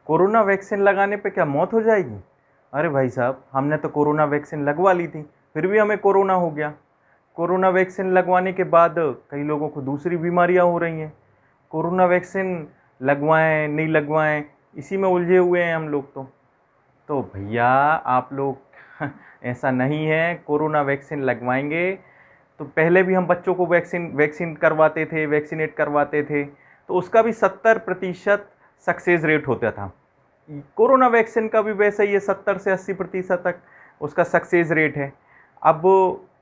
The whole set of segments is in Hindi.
कोरोना वैक्सीन लगाने पे क्या मौत हो जाएगी? अरे भाई साहब, हमने तो कोरोना वैक्सीन लगवा ली थी, फिर भी हमें कोरोना हो गया। कोरोना वैक्सीन लगवाने के बाद कई लोगों को दूसरी बीमारियां हो रही हैं। कोरोना वैक्सीन लगवाएं नहीं लगवाएं, इसी में उलझे हुए हैं हम लोग। तो भैया आप लोग ऐसा नहीं है, कोरोना वैक्सीन लगवाएंगे तो पहले भी हम बच्चों को वैक्सीन वैक्सीन करवाते थे, वैक्सीनेट करवाते थे, तो उसका भी 70% सक्सेस रेट होता था। कोरोना वैक्सीन का भी वैसे ही है, 70 से 80% तक उसका सक्सेस रेट है। अब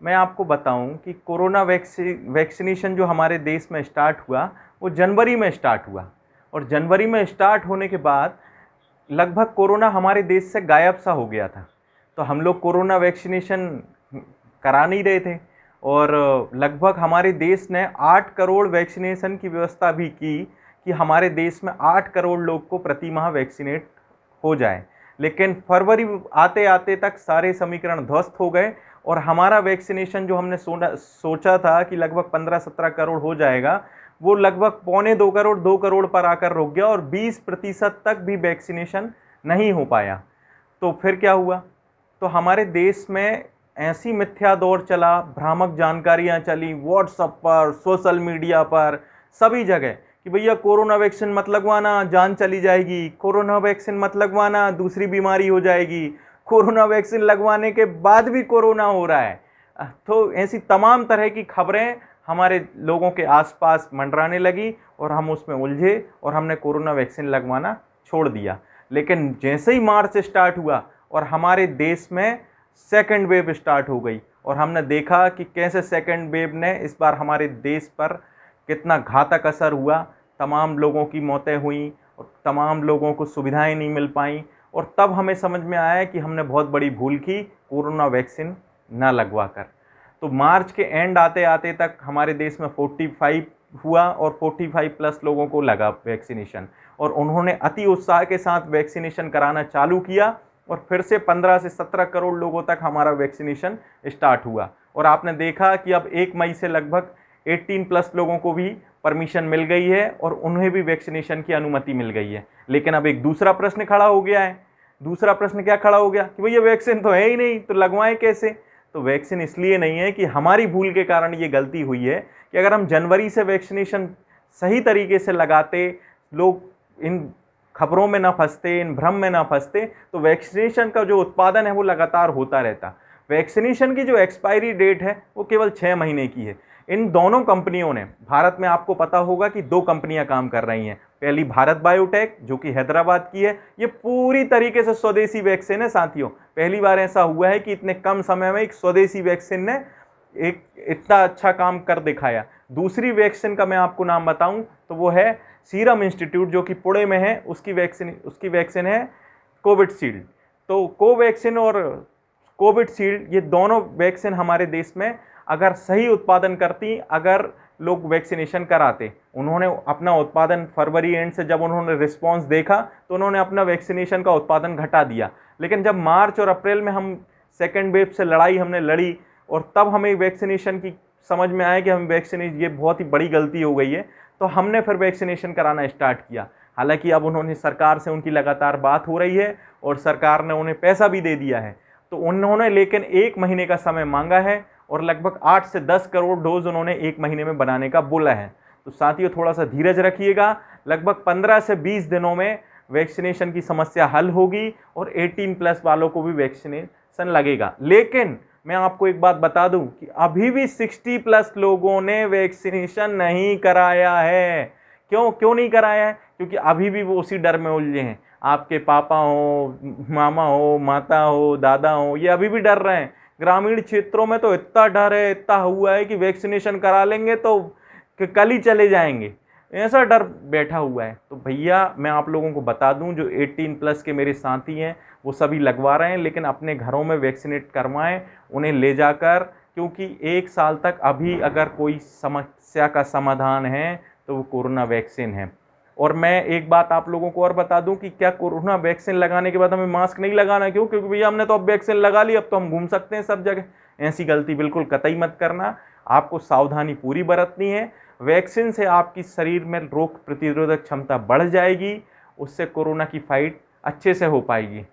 मैं आपको बताऊं कि कोरोना वैक्सीनेशन जो हमारे देश में स्टार्ट हुआ, वो जनवरी में स्टार्ट हुआ। और जनवरी में स्टार्ट होने के बाद लगभग कोरोना हमारे देश से गायब सा हो गया था। तो हम लोग कोरोना वैक्सीनेशन करा नहीं रहे थे। और लगभग हमारे देश ने 8 करोड़ वैक्सीनेशन की व्यवस्था भी की कि हमारे देश में 8 करोड़ लोग को प्रति माह वैक्सीनेट हो जाए। लेकिन फरवरी आते आते तक सारे समीकरण ध्वस्त हो गए और हमारा वैक्सीनेशन जो हमने सोचा था कि लगभग 15-17 करोड़ हो जाएगा, वो लगभग 1.25 करोड़ 2 करोड़ पर आकर रुक गया और 20% तक भी वैक्सीनेशन नहीं हो पाया। तो फिर क्या हुआ? तो हमारे देश में ऐसी मिथ्या दौर चला, भ्रामक जानकारियां चली व्हाट्सएप पर, सोशल मीडिया पर, सभी जगह कि भैया कोरोना वैक्सीन मत लगवाना, जान चली जाएगी, कोरोना वैक्सीन मत लगवाना, दूसरी बीमारी हो जाएगी, कोरोना वैक्सीन लगवाने के बाद भी कोरोना हो रहा है। तो ऐसी तमाम तरह की खबरें हमारे लोगों के आसपास मंडराने लगी और हम उसमें उलझे और हमने कोरोना वैक्सीन लगवाना छोड़ दिया। लेकिन जैसे ही मार्च स्टार्ट हुआ और हमारे देश में सेकेंड वेव स्टार्ट हो गई और हमने देखा कि कैसे सेकेंड वेव ने इस बार हमारे देश पर कितना घातक असर हुआ। तमाम लोगों की मौतें हुई और तमाम लोगों को सुविधाएं नहीं मिल पाई। और तब हमें समझ में आया कि हमने बहुत बड़ी भूल की कोरोना वैक्सीन ना लगवा कर। तो मार्च के एंड आते आते तक हमारे देश में 45 हुआ और 45+ लोगों को लगा वैक्सीनेशन और उन्होंने अति उत्साह के साथ वैक्सीनेशन कराना चालू किया और फिर से 15 से 17 करोड़ लोगों तक हमारा वैक्सीनेशन स्टार्ट हुआ। और आपने देखा कि अब 1 मई से लगभग 18+ लोगों को भी परमिशन मिल गई है और उन्हें भी वैक्सीनेशन की अनुमति मिल गई है। लेकिन अब एक दूसरा प्रश्न खड़ा हो गया है। दूसरा प्रश्न क्या खड़ा हो गया कि भैया वैक्सीन तो है ही नहीं, तो लगवाएं कैसे? तो वैक्सीन इसलिए नहीं है कि हमारी भूल के कारण ये गलती हुई है कि अगर हम जनवरी से वैक्सीनेशन सही तरीके से लगाते, लोग इन खबरों में ना फंसते, इन भ्रम में ना फंसते, तो वैक्सीनेशन का जो उत्पादन है वो लगातार होता रहता। वैक्सीनेशन की जो एक्सपायरी डेट है वो केवल 6 महीने की है। इन दोनों कंपनियों ने, भारत में आपको पता होगा कि 2 कंपनियां काम कर रही हैं। पहली भारत बायोटेक जो कि हैदराबाद की है, ये पूरी तरीके से स्वदेशी वैक्सीन है साथियों। पहली बार ऐसा हुआ है कि इतने कम समय में एक स्वदेशी वैक्सीन ने एक इतना अच्छा काम कर दिखाया। दूसरी वैक्सीन का मैं आपको नाम बताऊं तो वो है सीरम इंस्टीट्यूट जो कि पुणे में है, उसकी वैक्सीन है कोविडशील्ड। तो कोवैक्सीन और कोविडशील्ड ये दोनों वैक्सीन हमारे देश में अगर सही उत्पादन करती, अगर लोग वैक्सीनेशन कराते, उन्होंने अपना उत्पादन फरवरी एंड से जब उन्होंने रिस्पांस देखा तो उन्होंने अपना वैक्सीनेशन का उत्पादन घटा दिया। लेकिन जब मार्च और अप्रैल में हम सेकेंड वेव से लड़ाई हमने लड़ी और तब हमें वैक्सीनेशन की समझ में आया कि हम वैक्सीनेशन ये बहुत ही बड़ी गलती हो गई है, तो हमने फिर वैक्सीनेशन कराना स्टार्ट किया। हालांकि अब उन्होंने सरकार से उनकी लगातार बात हो रही है और सरकार ने उन्हें पैसा भी दे दिया है। तो उन्होंने लेकिन 1 महीने का समय मांगा है और लगभग 8 से 10 करोड़ डोज उन्होंने 1 महीने में बनाने का बोला है। तो साथियों थोड़ा सा धीरज रखिएगा, लगभग 15 से 20 दिनों में वैक्सीनेशन की समस्या हल होगी और 18+ वालों को भी वैक्सीनेशन लगेगा। लेकिन मैं आपको एक बात बता दूं कि अभी भी 60+ लोगों ने वैक्सीनेशन नहीं कराया है। क्यों नहीं कराया है? क्योंकि अभी भी वो उसी डर में उलझे हैं। आपके पापा हो, मामा हो, माता हो, दादा हो, ये अभी भी डर रहे हैं। ग्रामीण क्षेत्रों में तो इतना डर है, इतना हुआ है कि वैक्सीनेशन करा लेंगे तो कल ही चले जाएंगे, ऐसा डर बैठा हुआ है। तो भैया मैं आप लोगों को बता दूं, जो 18+ के मेरे साथी हैं वो सभी लगवा रहे हैं, लेकिन अपने घरों में वैक्सीनेट करवाएं उन्हें ले जाकर, क्योंकि 1 साल तक अभी अगर कोई समस्या का समाधान है तो वो कोरोना वैक्सीन है। और मैं एक बात आप लोगों को और बता दूं कि क्या कोरोना वैक्सीन लगाने के बाद हमें मास्क नहीं लगाना? क्यों? क्योंकि भैया हमने तो अब वैक्सीन लगा ली, अब तो हम घूम सकते हैं सब जगह। ऐसी गलती बिल्कुल कतई मत करना, आपको सावधानी पूरी बरतनी है। वैक्सीन से आपकी शरीर में रोग प्रतिरोधक क्षमता बढ़ जाएगी उससे कोरोना की फाइट अच्छे से हो पाएगी।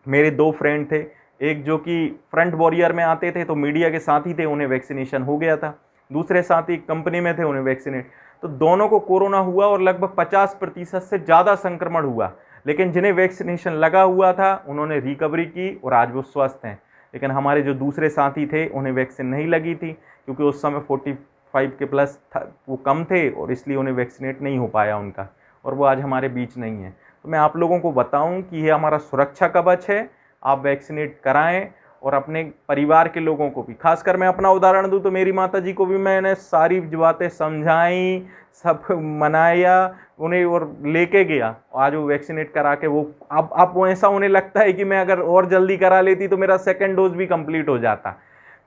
मेरे 2 फ्रेंड थे, एक जो कि फ्रंट वॉरियर में आते थे तो मीडिया के साथ ही थे, उन्हें वैक्सीनेशन हो गया था। दूसरे साथी कंपनी में थे, उन्हें वैक्सीनेट, तो दोनों को कोरोना हुआ और लगभग 50% से ज़्यादा संक्रमण हुआ। लेकिन जिन्हें वैक्सीनेशन लगा हुआ था उन्होंने रिकवरी की और आज वो स्वस्थ हैं। लेकिन हमारे जो दूसरे साथी थे उन्हें वैक्सीन नहीं लगी थी, क्योंकि उस समय 45 के प्लस था, वो कम थे, और इसलिए उन्हें वैक्सीनेट नहीं हो पाया उनका, और वो आज हमारे बीच नहीं है। तो मैं आप लोगों को बताऊं कि ये हमारा सुरक्षा कवच है, आप वैक्सीनेट कराएं और अपने परिवार के लोगों को भी, खासकर मैं अपना उदाहरण दूं तो मेरी माता जी को भी मैंने सारी बातें समझाई, सब मनाया उन्हें और लेके गया। आज वो वैक्सीनेट करा के वो अब वो ऐसा उन्हें लगता है कि मैं अगर और जल्दी करा लेती तो मेरा 2nd डोज भी कंप्लीट हो जाता।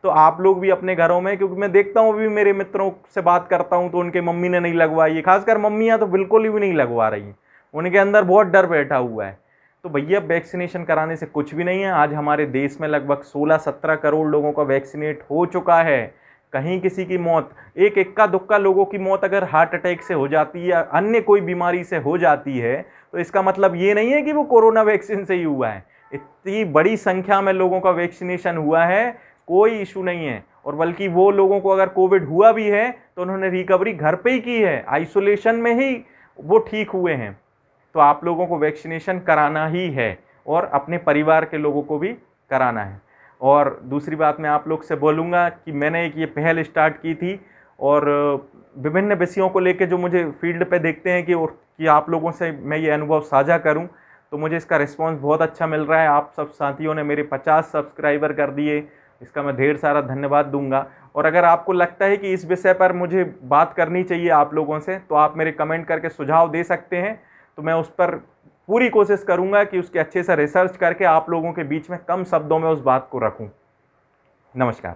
तो आप लोग भी अपने घरों में, क्योंकि मैं देखता हूँ अभी मेरे मित्रों से बात करता हूँ तो उनके मम्मी ने नहीं लगवाई है, खासकर मम्मियाँ तो बिल्कुल भी नहीं लगवा रही हैं, उनके अंदर बहुत डर बैठा हुआ है। तो भैया वैक्सीनेशन कराने से कुछ भी नहीं है। आज हमारे देश में लगभग 16-17 करोड़ लोगों का वैक्सीनेट हो चुका है। कहीं किसी की मौत, एक इक्का दुक्का लोगों की मौत अगर हार्ट अटैक से हो जाती है या अन्य कोई बीमारी से हो जाती है, तो इसका मतलब ये नहीं है कि वो कोरोना वैक्सीन से ही हुआ है। इतनी बड़ी संख्या में लोगों का वैक्सीनेशन हुआ है, कोई इशू नहीं है। और बल्कि वो लोगों को अगर कोविड हुआ भी है तो उन्होंने रिकवरी घर पे ही की है, आइसोलेशन में ही वो ठीक हुए हैं। तो आप लोगों को वैक्सीनेशन कराना ही है और अपने परिवार के लोगों को भी कराना है। और दूसरी बात मैं आप लोग से बोलूँगा कि मैंने एक ये पहल स्टार्ट की थी, और विभिन्न विषयों को लेकर जो मुझे फील्ड पे देखते हैं कि आप लोगों से मैं ये अनुभव साझा करूं, तो मुझे इसका रिस्पांस बहुत अच्छा मिल रहा है। आप सब साथियों ने मेरे 50 सब्सक्राइबर कर दिए, इसका मैं ढेर सारा धन्यवाद दूंगा। और अगर आपको लगता है कि इस विषय पर मुझे बात करनी चाहिए आप लोगों से, तो आप मेरे कमेंट करके सुझाव दे सकते हैं, तो मैं उस पर पूरी कोशिश करूंगा कि उसके अच्छे से रिसर्च करके आप लोगों के बीच में कम शब्दों में उस बात को रखूं। नमस्कार।